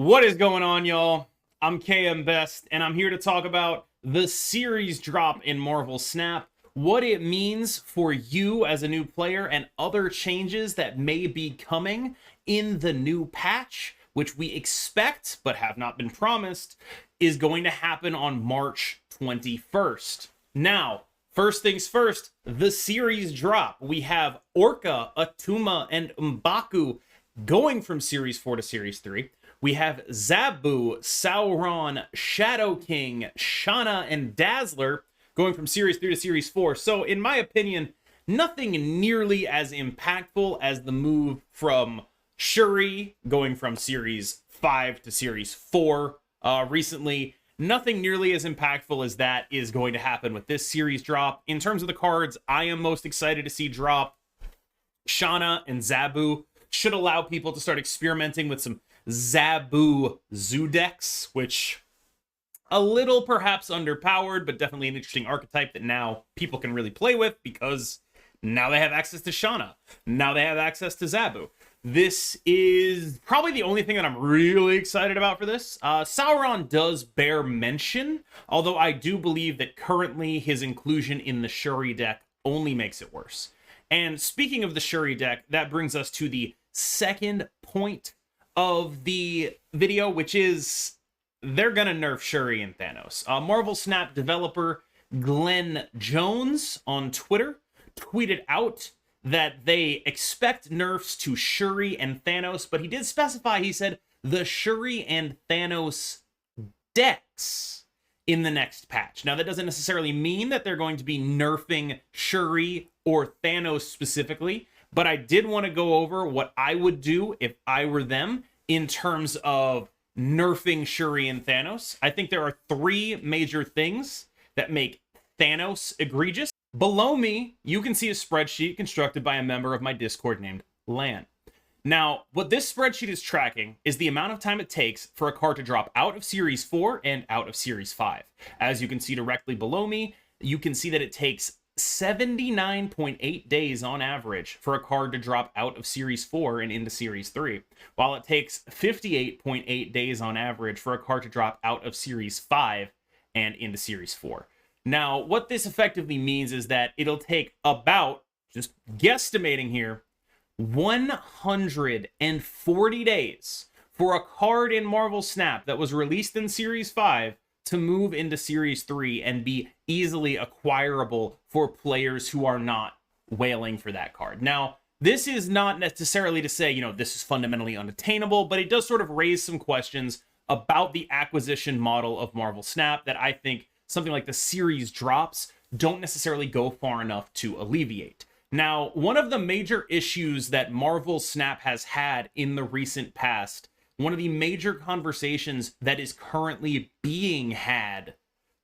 What is going on, y'all? I'm KM Best, and I'm here to talk about the series drop in Marvel Snap, what it means for you as a new player, and other changes that may be coming in the new patch, which we expect, but have not been promised, is going to happen on March 21st. Now, first things first, the series drop. We have Orca, Atuma, and M'Baku going from Series 4 to Series 3. We have Zabu, Sauron, Shadow King, Shana, and Dazzler going from Series 3 to Series 4. So, in my opinion, nothing nearly as impactful as the move from Shuri going from Series 5 to Series 4 recently. Nothing nearly as impactful as that is going to happen with this series drop. In terms of the cards, I am most excited to see drop Shana and Zabu. Should allow people to start experimenting with some Zabu Zoo decks, which a little perhaps underpowered, but definitely an interesting archetype that now people can really play with because now they have access to Shana. Now they have access to Zabu. This is probably the only thing that I'm really excited about for this. Sauron does bear mention, although I do believe that currently his inclusion in the Shuri deck only makes it worse. And speaking of the Shuri deck, that brings us to the second point of the video, which is they're gonna nerf Shuri and Thanos. Marvel Snap developer Glenn Jones on Twitter tweeted out that they expect nerfs to Shuri and Thanos, but he did specify, he said, the Shuri and Thanos decks in the next patch. Now, that doesn't necessarily mean that they're going to be nerfing Shuri or Thanos specifically, but I did want to go over what I would do if I were them in terms of nerfing Shuri and Thanos. I think there are three major things that make Thanos egregious. Below me, you can see a spreadsheet constructed by a member of my Discord named Lan. Now, what this spreadsheet is tracking is the amount of time it takes for a card to drop out of Series 4 and out of Series 5. As you can see directly below me, you can see that it takes 79.8 days on average for a card to drop out of Series 4 and into Series 3, while it takes 58.8 days on average for a card to drop out of Series 5 and into Series 4. Now, what this effectively means is that it'll take about, just guesstimating here, 140 days for a card in Marvel Snap that was released in Series 5 to move into Series 3 and be easily acquirable for players who are not wailing for that card. Now, this is not necessarily to say, this is fundamentally unattainable, but it does sort of raise some questions about the acquisition model of Marvel Snap that I think something like the series drops don't necessarily go far enough to alleviate. Now, one of the major issues that Marvel Snap has had in the recent past, one of the major conversations that is currently being had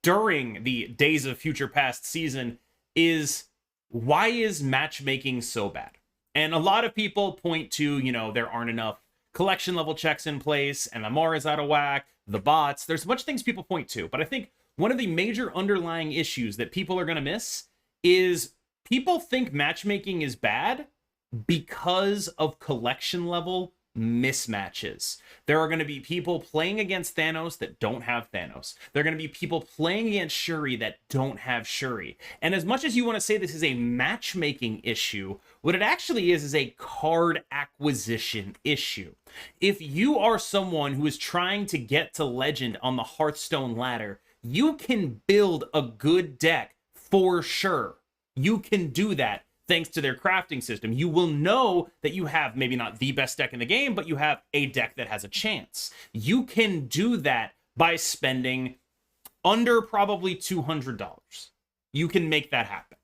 during the Days of Future Past season is, why is matchmaking so bad? And a lot of people point to, there aren't enough collection level checks in place, MMR is out of whack, the bots, there's a bunch of things people point to, but I think one of the major underlying issues that people are going to miss is people think matchmaking is bad because of collection level mismatches. There are going to be people playing against Thanos that don't have Thanos. There are going to be people playing against Shuri that don't have Shuri. And as much as you want to say this is a matchmaking issue, what it actually is a card acquisition issue. If you are someone who is trying to get to Legend on the Hearthstone ladder, you can build a good deck for sure. You can do that thanks to their crafting system. You will know that you have maybe not the best deck in the game, but you have a deck that has a chance. You can do that by spending under probably $200. You can make that happen.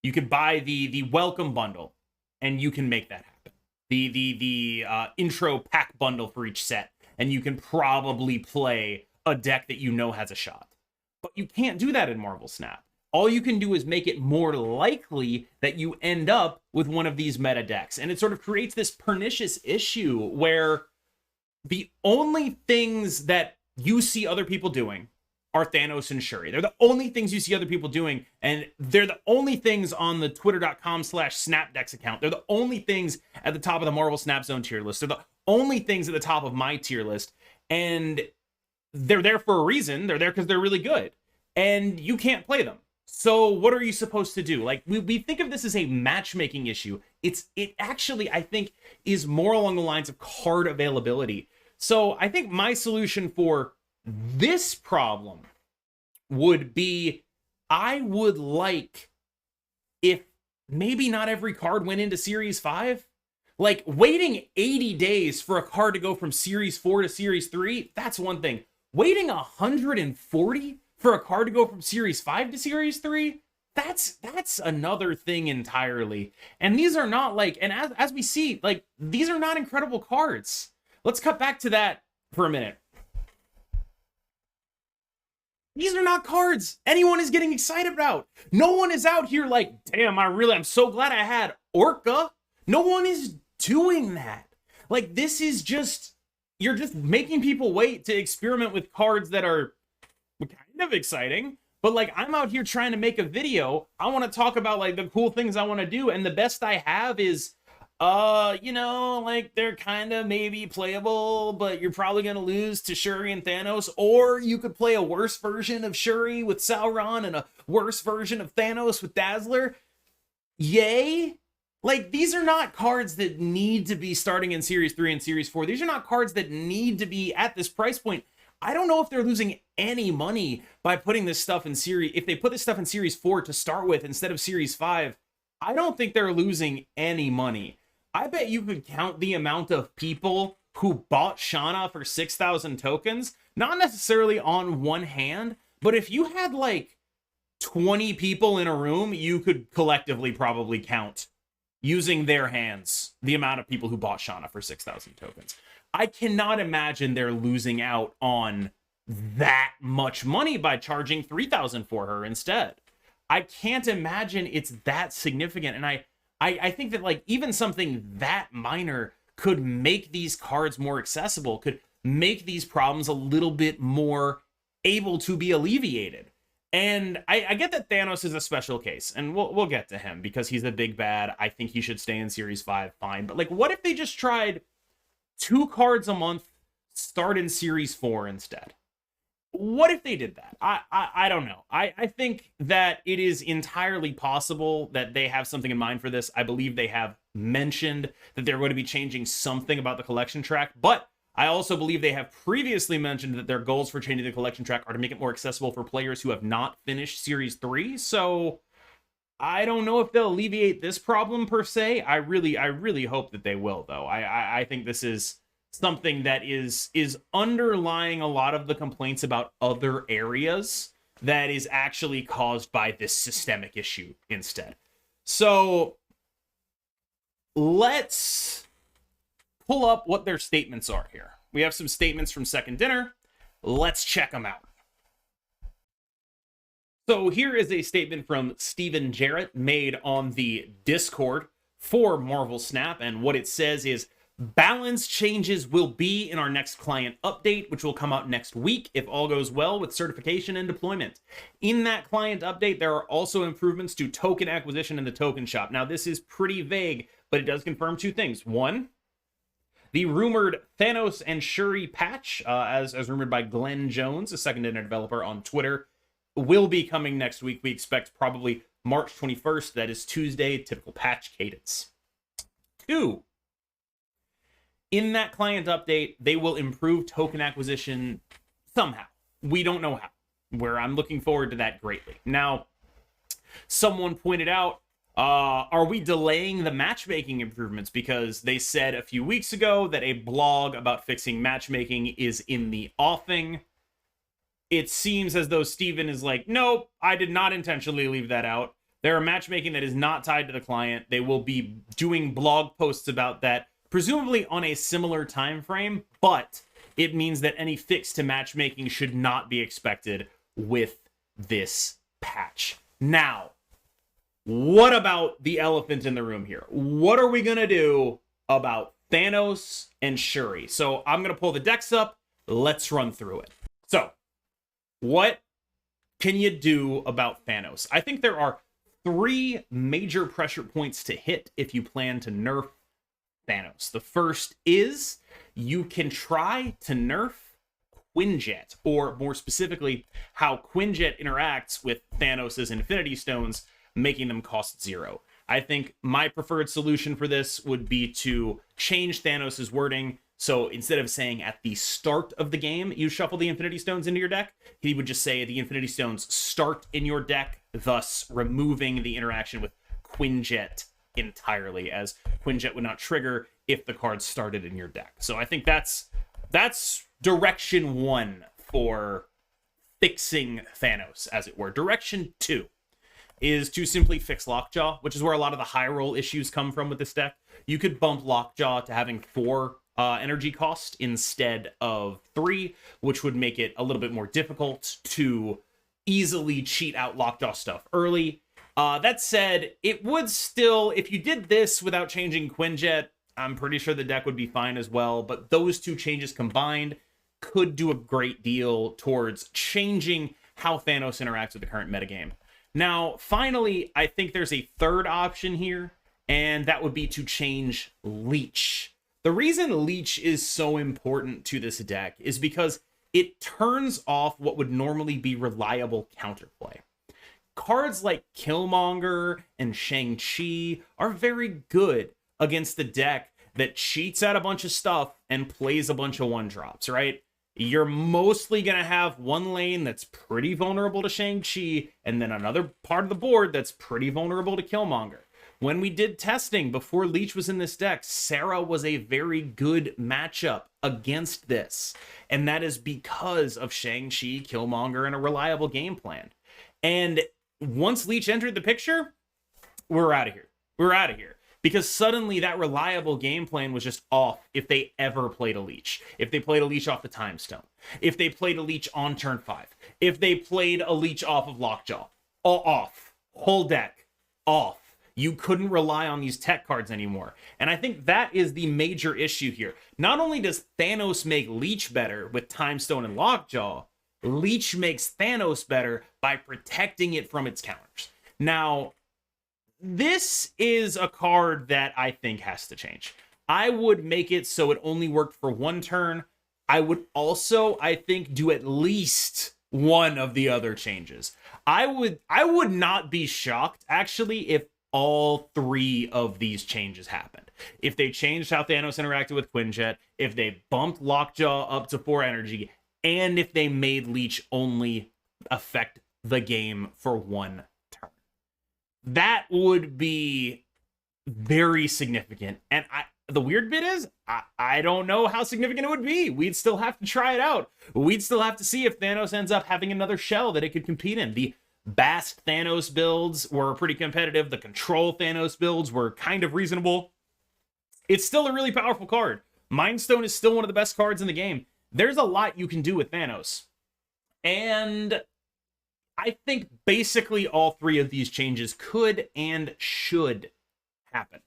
You can buy the welcome bundle, and you can make that happen. The intro pack bundle for each set, and you can probably play a deck that has a shot. But you can't do that in Marvel Snap. All you can do is make it more likely that you end up with one of these meta decks. And it sort of creates this pernicious issue where the only things that you see other people doing are Thanos and Shuri. They're the only things you see other people doing, and they're the only things on the twitter.com/snapdex account. They're the only things at the top of the Marvel Snap Zone tier list. They're the only things at the top of my tier list, and they're there for a reason. They're there because they're really good, and you can't play them. So what are you supposed to do? Like, we think of this as a matchmaking issue. It actually, I think, is more along the lines of card availability. So I think my solution for this problem would be, I would like if maybe not every card went into Series 5. Like, waiting 80 days for a card to go from Series 4 to Series 3, that's one thing. Waiting 140 for a card to go from Series 5 to Series 3, that's another thing entirely. And these are not like, and as we see, like, these are not incredible cards. Let's cut back to that for a minute. These are not cards anyone is getting excited about. No one is out here like, damn, I'm so glad I had Orca. No one is doing that. Like, this is just, you're just making people wait to experiment with cards that are kind of exciting. But like, I'm out here trying to make a video. I want to talk about like the cool things I want to do, and the best I have is you know, like, they're kind of maybe playable, but you're probably going to lose to Shuri and Thanos. Or you could play a worse version of Shuri with Sauron and a worse version of Thanos with Dazzler. Yay. Like, these are not cards that need to be starting in Series 3 and Series 4. These are not cards that need to be at this price point. I don't know if they're losing any money by putting this stuff in Series... If they put this stuff in Series 4 to start with instead of Series 5, I don't think they're losing any money. I bet you could count the amount of people who bought Shauna for 6,000 tokens, not necessarily on one hand, but if you had like 20 people in a room, you could collectively probably count, using their hands, the amount of people who bought Shauna for 6,000 tokens. I cannot imagine they're losing out on that much money by charging 3,000 for her instead. I can't imagine it's that significant, and I think that like even something that minor could make these cards more accessible, could make these problems a little bit more able to be alleviated. And I get that Thanos is a special case, and we'll get to him because he's a big bad. I think he should stay in Series 5, fine. But like, what if they just tried 2 cards a month, start in Series 4 instead? What if they did that? I don't know. I think that it is entirely possible that they have something in mind for this. I believe they have mentioned that they're going to be changing something about the collection track, but I also believe they have previously mentioned that their goals for changing the collection track are to make it more accessible for players who have not finished Series 3. So I don't know if they'll alleviate this problem per se. I really hope that they will, though. I think this is something that is underlying a lot of the complaints about other areas that is actually caused by this systemic issue instead. So let's pull up what their statements are here. We have some statements from Second Dinner. Let's check them out. So here is a statement from Steven Jarrett made on the Discord for Marvel Snap, and what it says is, balance changes will be in our next client update, which will come out next week if all goes well with certification and deployment. In that client update, there are also improvements to token acquisition in the token shop. Now, this is pretty vague, but it does confirm 2 things. One, the rumored Thanos and Shuri patch, as rumored by Glenn Jones, a Second Dinner developer on Twitter, will be coming next week. We expect probably March 21st. That is Tuesday, typical patch cadence. 2, in that client update, they will improve token acquisition somehow. We don't know how, where I'm looking forward to that greatly. Now, someone pointed out, are we delaying the matchmaking improvements? Because they said a few weeks ago that a blog about fixing matchmaking is in the offing. It seems as though Steven is like, nope, I did not intentionally leave that out. There are matchmaking that is not tied to the client. They will be doing blog posts about that, presumably on a similar time frame, but it means that any fix to matchmaking should not be expected with this patch. Now, what about the elephant in the room here? What are we going to do about Thanos and Shuri? So I'm going to pull the decks up. Let's run through it. So, what can you do about Thanos? I think there are 3 major pressure points to hit if you plan to nerf Thanos. The first is you can try to nerf Quinjet, or more specifically, how Quinjet interacts with Thanos' Infinity Stones, making them cost 0. I think my preferred solution for this would be to change Thanos' wording. So instead of saying at the start of the game, you shuffle the Infinity Stones into your deck, he would just say the Infinity Stones start in your deck, thus removing the interaction with Quinjet entirely, as Quinjet would not trigger if the card started in your deck. So I think that's direction 1 for fixing Thanos, as it were. Direction 2 is to simply fix Lockjaw, which is where a lot of the high roll issues come from with this deck. You could bump Lockjaw to having 4 energy cost instead of 3, which would make it a little bit more difficult to easily cheat out Lockjaw stuff early. That said, it would still, if you did this without changing Quinjet, I'm pretty sure the deck would be fine as well, but those 2 changes combined could do a great deal towards changing how Thanos interacts with the current metagame. Now, finally, I think there's a third option here, and that would be to change Leech. The reason Leech is so important to this deck is because it turns off what would normally be reliable counterplay. Cards like Killmonger and Shang-Chi are very good against the deck that cheats out a bunch of stuff and plays a bunch of 1-drops, right? You're mostly going to have one lane that's pretty vulnerable to Shang-Chi, and then another part of the board that's pretty vulnerable to Killmonger. When we did testing before Leech was in this deck, Sarah was a very good matchup against this. And that is because of Shang-Chi, Killmonger, and a reliable game plan. And once Leech entered the picture, we're out of here. We're out of here. Because suddenly that reliable game plan was just off if they ever played a Leech. If they played a Leech off the Time Stone. If they played a Leech on turn 5. If they played a Leech off of Lockjaw. All off. Whole deck. Off. You couldn't rely on these tech cards anymore. And I think that is the major issue here. Not only does Thanos make Leech better with Time Stone and Lockjaw, Leech makes Thanos better by protecting it from its counters. Now, this is a card that I think has to change. I would make it so it only worked for 1 turn. I would also, I think, do at least one of the other changes. I would not be shocked, actually, if all 3 of these changes happened. If they changed how Thanos interacted with Quinjet, if they bumped Lockjaw up to 4 energy, and if they made Leech only affect the game for 1 turn. That would be very significant. And the weird bit is, I don't know how significant it would be. We'd still have to try it out. We'd still have to see if Thanos ends up having another shell that it could compete in. The Bast Thanos builds were pretty competitive. The Control Thanos builds were kind of reasonable. It's still a really powerful card. Mind Stone is still one of the best cards in the game. There's a lot you can do with Thanos. And I think basically all 3 of these changes could and should happen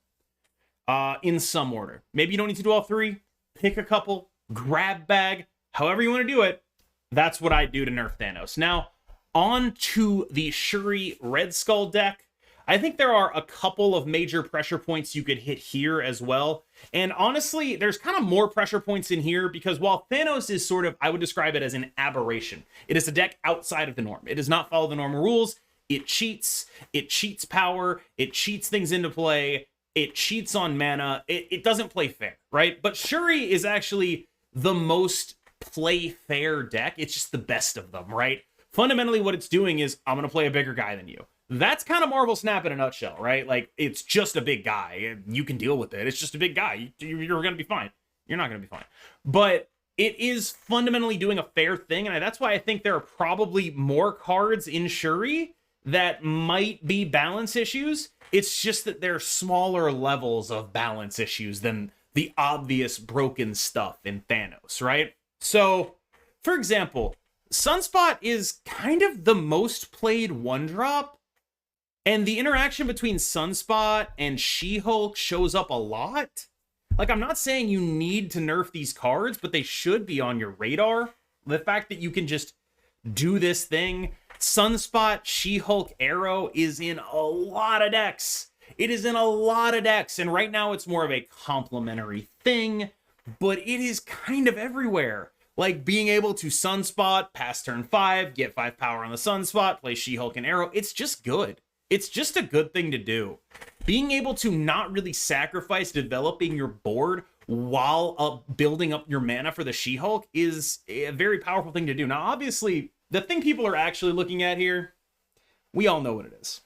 in some order. Maybe you don't need to do all 3. Pick a couple, grab bag, however you want to do it. That's what I do to nerf Thanos. Now, on to the Shuri Red Skull deck. I think there are a couple of major pressure points you could hit here as well. And honestly, there's kind of more pressure points in here because while Thanos is sort of, I would describe it as an aberration. It is a deck outside of the norm. It does not follow the normal rules. It cheats power, it cheats things into play, it cheats on mana. It doesn't play fair, right? But Shuri is actually the most play fair deck. It's just the best of them, right? Fundamentally, what it's doing is, I'm going to play a bigger guy than you. That's kind of Marvel Snap in a nutshell, right? Like, it's just a big guy. You can deal with it. It's just a big guy. You're going to be fine. You're not going to be fine. But it is fundamentally doing a fair thing, and that's why I think there are probably more cards in Shuri that might be balance issues. It's just that they're smaller levels of balance issues than the obvious broken stuff in Thanos, right? So, for example, Sunspot is kind of the most played 1-drop, and the interaction between Sunspot and She-Hulk shows up a lot. Like, I'm not saying you need to nerf these cards, but they should be on your radar. The fact that you can just do this thing. Sunspot, She-Hulk, Arrow is in a lot of decks. It is in a lot of decks, and right now it's more of a complementary thing, but it is kind of everywhere. Like being able to Sunspot, pass turn 5, get 5 power on the Sunspot, play She-Hulk and Arrow, it's just good. It's just a good thing to do. Being able to not really sacrifice developing your board while building up your mana for the She-Hulk is a very powerful thing to do. Now, obviously, the thing people are actually looking at here, we all know what it is.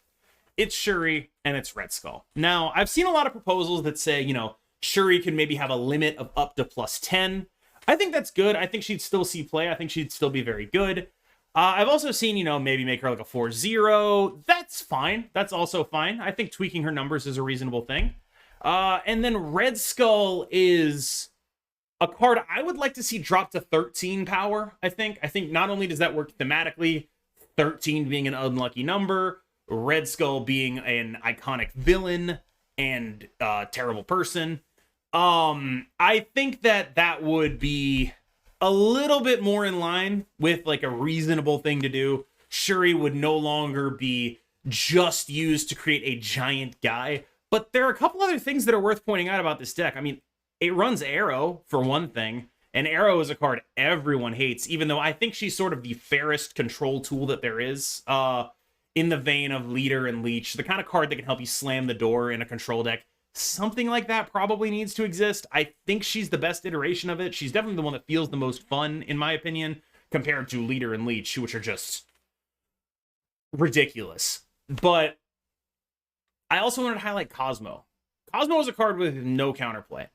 It's Shuri and it's Red Skull. Now, I've seen a lot of proposals that say, you know, Shuri can maybe have a limit of up to +10. I think that's good. I think she'd still see play. I think she'd still be very good. I've also seen, you know, maybe make her like a 4-0. That's fine. That's also fine. I think tweaking her numbers is a reasonable thing. And then Red Skull is a card I would like to see drop to 13 power, I think. I think not only does that work thematically, 13 being an unlucky number, Red Skull being an iconic villain and terrible person, I think that would be a little bit more in line with like a reasonable thing to do. Shuri would no longer be just used to create a giant guy, but there are a couple other things that are worth pointing out about this deck. I mean, it runs Arrow for one thing, and Arrow is a card everyone hates, even though I think she's sort of the fairest control tool that there is, in the vein of Leader and Leech, the kind of card that can help you slam the door in a control deck. Something like that probably needs to exist. I think she's the best iteration of it. She's definitely the one that feels the most fun, in my opinion, compared to Leader and Leech, which are just ridiculous. But I also wanted to highlight Cosmo. Cosmo is a card with no counterplay.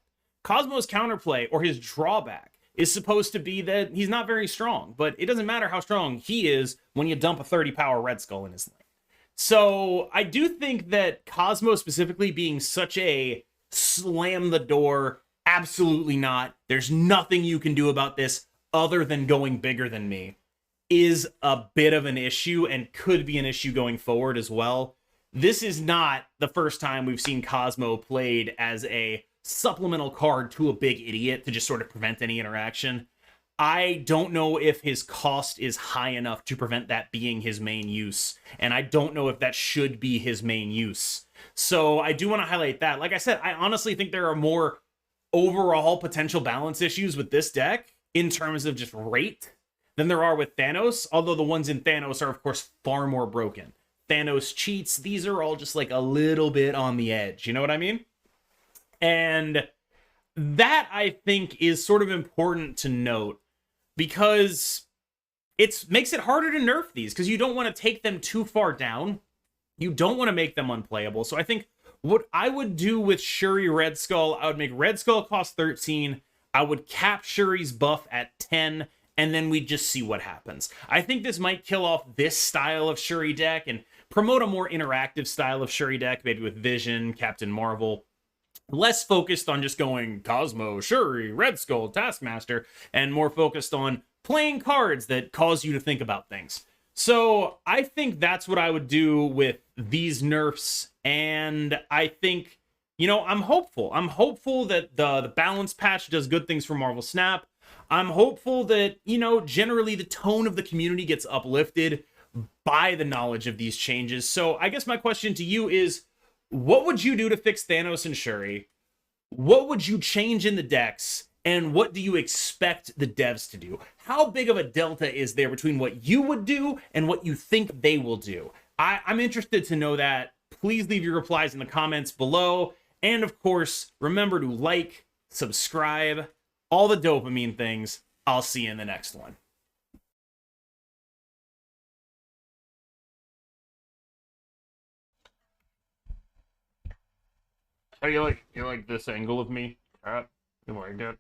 Cosmo's counterplay, or his drawback, is supposed to be that he's not very strong, but it doesn't matter how strong he is when you dump a 30 power Red Skull in his lane. So I do think that Cosmo specifically being such a slam the door, absolutely not, there's nothing you can do about this other than going bigger than me, is a bit of an issue and could be an issue going forward as well. This is not the first time we've seen Cosmo played as a supplemental card to a big idiot to just sort of prevent any interaction. I don't know if his cost is high enough to prevent that being his main use, and I don't know if that should be his main use. So I do want to highlight that. Like I said, I honestly think there are more overall potential balance issues with this deck in terms of just rate than there are with Thanos, although the ones in Thanos are, of course, far more broken. Thanos cheats. These are all just like a little bit on the edge. You know what I mean? And that, I think, is sort of important to note, because it makes it harder to nerf these, because you don't want to take them too far down. You don't want to make them unplayable. So I think what I would do with Shuri Red Skull, I would make Red Skull cost 13. I would cap Shuri's buff at 10, and then we'd just see what happens. I think this might kill off this style of Shuri deck and promote a more interactive style of Shuri deck, maybe with Vision, Captain Marvel. Less focused on just going Cosmo, Shuri, Red Skull, Taskmaster, and more focused on playing cards that cause you to think about things. So I think that's what I would do with these nerfs, and I think, you know, I'm hopeful. I'm hopeful that the balance patch does good things for Marvel Snap. I'm hopeful that, you know, generally the tone of the community gets uplifted by the knowledge of these changes. So I guess my question to you is, what would you do to fix Thanos and Shuri? What would you change in the decks? And what do you expect the devs to do? How big of a delta is there between what you would do and what you think they will do? I'm interested to know that. Please leave your replies in the comments below. And of course, remember to like, subscribe, all the dopamine things. I'll see you in the next one. How do you like this angle of me? You like that?